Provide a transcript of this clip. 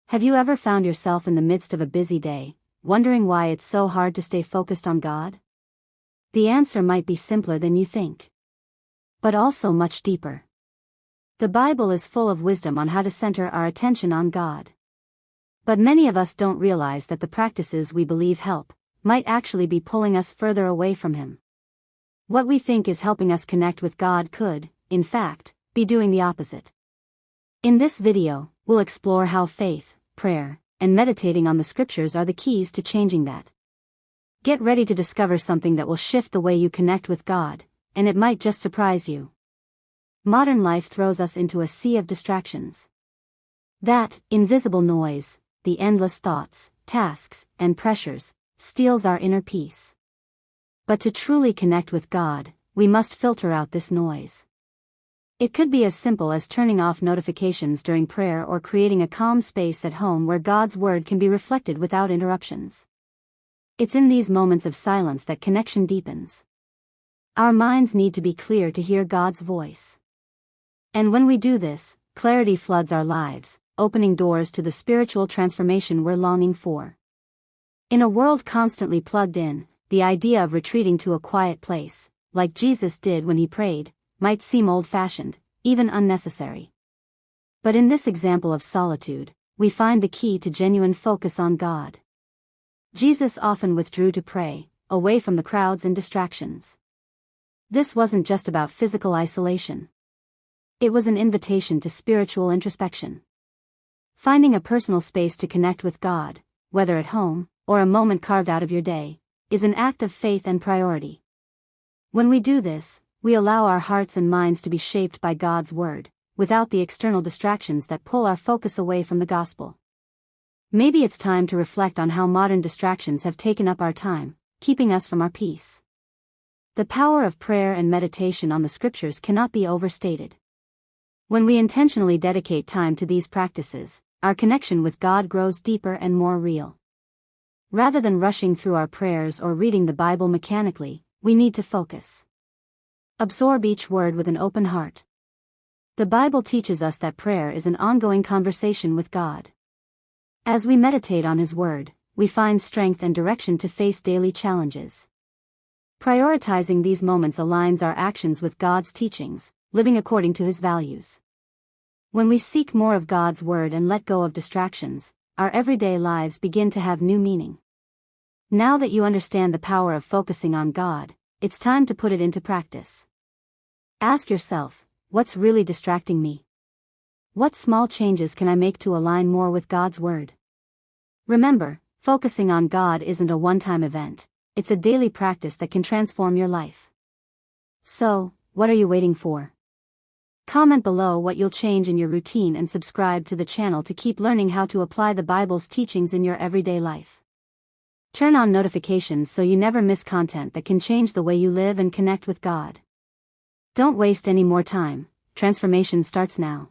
Have you ever found yourself in the midst of a busy day, wondering why it's so hard to stay focused on God? The answer might be simpler than you think, but also much deeper. The Bible is full of wisdom on how to center our attention on God. But many of us don't realize that the practices we believe help might actually be pulling us further away from Him. What we think is helping us connect with God could, in fact, be doing the opposite. In this video, we'll explore how faith, prayer, and meditating on the scriptures are the keys to changing that. Get ready to discover something that will shift the way you connect with God, and it might just surprise you. Modern life throws us into a sea of distractions. That invisible noise, the endless thoughts, tasks, and pressures, steals our inner peace. But to truly connect with God, we must filter out this noise. It could be as simple as turning off notifications during prayer or creating a calm space at home where God's word can be reflected without interruptions. It's in these moments of silence that connection deepens. Our minds need to be clear to hear God's voice. And when we do this, clarity floods our lives, opening doors to the spiritual transformation we're longing for. In a world constantly plugged in, the idea of retreating to a quiet place, like Jesus did when He prayed, might seem old-fashioned, even unnecessary. But in this example of solitude, we find the key to genuine focus on God. Jesus often withdrew to pray, away from the crowds and distractions. This wasn't just about physical isolation. It was an invitation to spiritual introspection. Finding a personal space to connect with God, whether at home, or a moment carved out of your day, is an act of faith and priority. When we do this, we allow our hearts and minds to be shaped by God's word, without the external distractions that pull our focus away from the gospel. Maybe it's time to reflect on how modern distractions have taken up our time, keeping us from our peace. The power of prayer and meditation on the scriptures cannot be overstated. When we intentionally dedicate time to these practices, our connection with God grows deeper and more real. Rather than rushing through our prayers or reading the Bible mechanically, we need to focus. Absorb each word with an open heart. The Bible teaches us that prayer is an ongoing conversation with God. As we meditate on His word, we find strength and direction to face daily challenges. Prioritizing these moments aligns our actions with God's teachings, living according to His values. When we seek more of God's word and let go of distractions, our everyday lives begin to have new meaning. Now that you understand the power of focusing on God, it's time to put it into practice. Ask yourself, what's really distracting me? What small changes can I make to align more with God's word? Remember, focusing on God isn't a one-time event, it's a daily practice that can transform your life. So, what are you waiting for? Comment below what you'll change in your routine and subscribe to the channel to keep learning how to apply the Bible's teachings in your everyday life. Turn on notifications so you never miss content that can change the way you live and connect with God. Don't waste any more time, transformation starts now.